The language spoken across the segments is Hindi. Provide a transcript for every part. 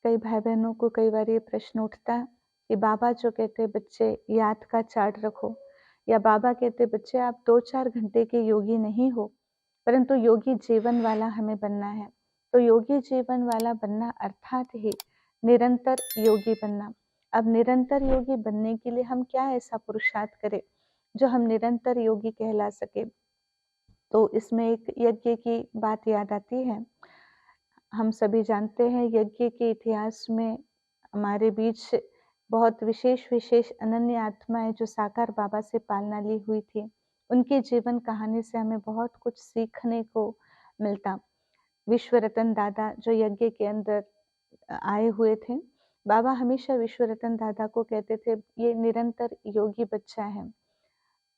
कई भाई बहनों को कई बार ये प्रश्न उठता है कि बाबा जो कहते बच्चे याद का चार्ट रखो, या बाबा कहते बच्चे आप 2-4 घंटे के योगी नहीं हो, परंतु योगी जीवन वाला हमें बनना है। तो योगी जीवन वाला बनना अर्थात ही निरंतर योगी बनना। अब निरंतर योगी बनने के लिए हम क्या ऐसा पुरुषार्थ करें जो हम निरंतर योगी कहला सके। तो इसमें एक यज्ञ की बात याद आती है। हम सभी जानते हैं यज्ञ के इतिहास में हमारे बीच बहुत विशेष अनन्य आत्माएं जो साकार बाबा से पालना ली हुई थी, उनकी जीवन कहानी से हमें बहुत कुछ सीखने को मिलता। विश्व रतन दादा जो यज्ञ के अंदर आए हुए थे, बाबा हमेशा विश्व रतन दादा को कहते थे ये निरंतर योगी बच्चा है।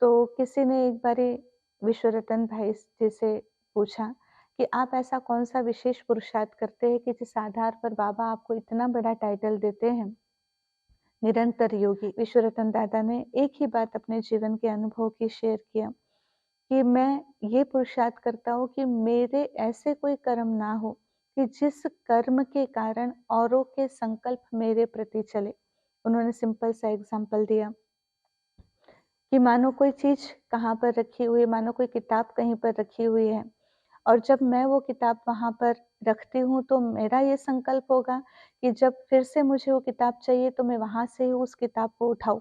तो किसी ने एक बारी विश्व रतन भाई जी से पूछा कि आप ऐसा कौन सा विशेष पुरुषार्थ करते हैं कि जिस आधार पर बाबा आपको इतना बड़ा टाइटल देते हैं निरंतर योगी। विश्व रतन दादा ने एक ही बात अपने जीवन के अनुभव की शेयर किया कि मैं ये पुरुषार्थ करता हूँ कि मेरे ऐसे कोई कर्म ना हो कि जिस कर्म के कारण औरों के संकल्प मेरे प्रति चले। उन्होंने सिंपल सा एग्जाम्पल दिया कि मानो कोई चीज कहाँ पर रखी हुई है, मानो कोई किताब कहीं पर रखी हुई है, और जब मैं वो किताब वहाँ पर रखती हूँ तो मेरा ये संकल्प होगा कि जब फिर से मुझे वो किताब चाहिए तो मैं वहाँ से ही उस किताब को उठाऊं।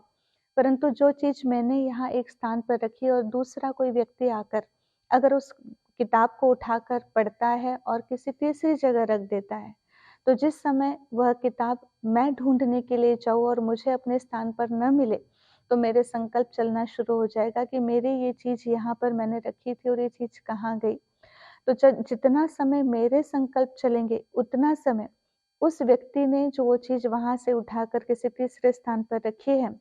परंतु जो चीज मैंने यहाँ एक स्थान पर रखी और दूसरा कोई व्यक्ति आकर अगर उस किताब को उठाकर पढ़ता है और किसी तीसरी जगह रख देता है, तो जिस समय वह किताब मैं ढूंढने के लिए जाऊँ और मुझे अपने स्थान पर न मिले, तो मेरे संकल्प चलना शुरू हो जाएगा कि मेरी ये चीज यहाँ पर मैंने रखी थी और ये चीज कहाँ गई। तो जितना समय मेरे संकल्प चलेंगे उतना समय उस व्यक्ति ने जो वो चीज वहां से उठाकर किसी तीसरे स्थान पर रखी है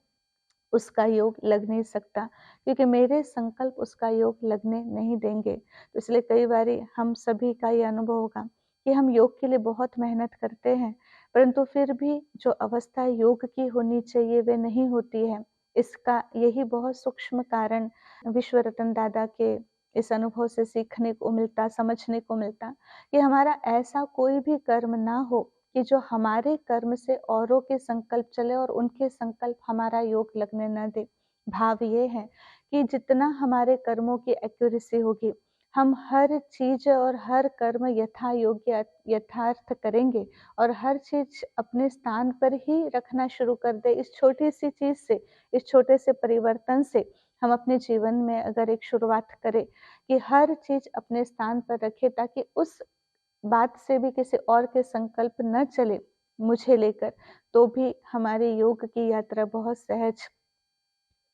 उसका योग लग नहीं सकता, क्योंकि मेरे संकल्प उसका योग लगने नहीं देंगे। तो इसलिए कई बार हम सभी का ये अनुभव होगा कि हम योग के लिए बहुत मेहनत करते हैं, परंतु फिर भी जो अवस्था योग की होनी चाहिए वे नहीं होती है। इसका यही बहुत सूक्ष्म कारण विश्व रतन दादा के इस अनुभव से सीखने को मिलता, समझने को मिलता कि हमारा ऐसा कोई भी कर्म ना हो कि जो हमारे कर्म से औरों के संकल्प चले और उनके संकल्प हमारा योग लगने न दे। भाव ये है कि जितना हमारे कर्मों की एक्यूरेसी होगी, हम हर चीज और हर कर्म यथा योग्य यथार्थ करेंगे और हर चीज अपने स्थान पर ही रखना शुरू कर दे। इस छोटी सी चीज से, इस छोटे से परिवर्तन से हम अपने जीवन में अगर एक शुरुआत करें कि हर चीज अपने स्थान पर रखे, ताकि उस बात से भी किसी और के संकल्प न चले मुझे लेकर, तो भी हमारे योग की यात्रा बहुत सहज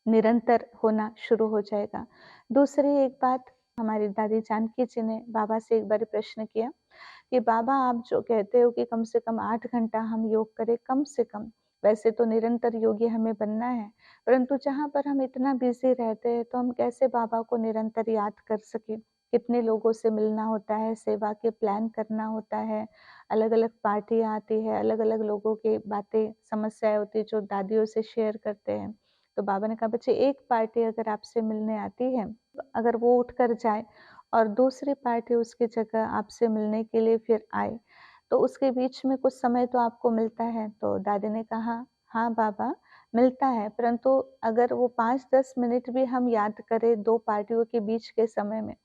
निरंतर होना शुरू हो जाएगा। दूसरी एक बात, हमारी दादी जानकी जी ने बाबा से एक बार प्रश्न किया कि बाबा आप जो कहते हो कि कम से कम 8 घंटा हम योग करें, कम से कम, वैसे तो निरंतर योगी हमें बनना है, परंतु जहाँ पर हम इतना बिजी रहते हैं तो हम कैसे बाबा को निरंतर याद कर सके। कितने लोगों से मिलना होता है, सेवा के प्लान करना होता है, अलग अलग पार्टियाँ आती है, अलग अलग लोगों की बातें समस्याएं होती है जो दादियों से शेयर करते हैं। तो बाबा ने कहा बच्चे एक पार्टी अगर आपसे मिलने आती है, अगर वो उठ कर जाए और दूसरी पार्टी उसकी जगह आपसे मिलने के लिए फिर आए, तो उसके बीच में कुछ समय तो आपको मिलता है। तो दादी ने कहा हाँ बाबा मिलता है, परंतु अगर वो 5-10 मिनट भी हम याद करें दो पार्टियों के बीच के समय में,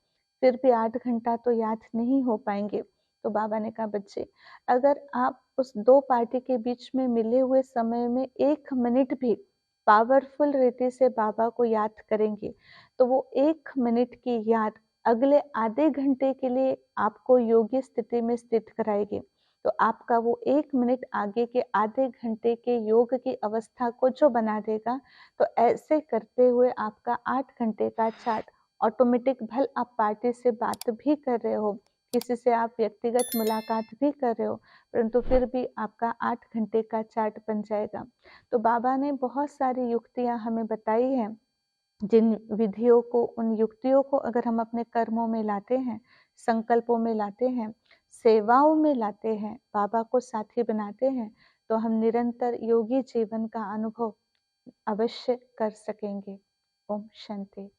फिर भी 8 घंटा तो याद नहीं हो पाएंगे। तो बाबा ने कहा बच्चे अगर आप उस दो पार्टी के बीच में मिले हुए समय में 1 मिनट भी पावरफुल रीति से बाबा को याद करेंगे, तो वो 1 मिनट की याद अगले आधे घंटे के लिए आपको योगी स्थिति में स्थित कराएगी। तो आपका वो 1 मिनट आगे के आधे घंटे के योग की अवस्था को जो बना देगा, तो ऐसे करते हुए आपका 8 घंटे का चार्ट ऑटोमेटिक, भल आप पार्टी से बात भी कर रहे हो, किसी से आप व्यक्तिगत मुलाकात भी कर रहे हो, परंतु फिर भी आपका 8 घंटे का चार्ट बन जाएगा। तो बाबा ने बहुत सारी युक्तियां हमें बताई हैं, जिन विधियों को, उन युक्तियों को अगर हम अपने कर्मों में लाते हैं, संकल्पों में लाते हैं, सेवाओं में लाते हैं, बाबा को साथी बनाते हैं, तो हम निरंतर योगी जीवन का अनुभव अवश्य कर सकेंगे। ओम शांति।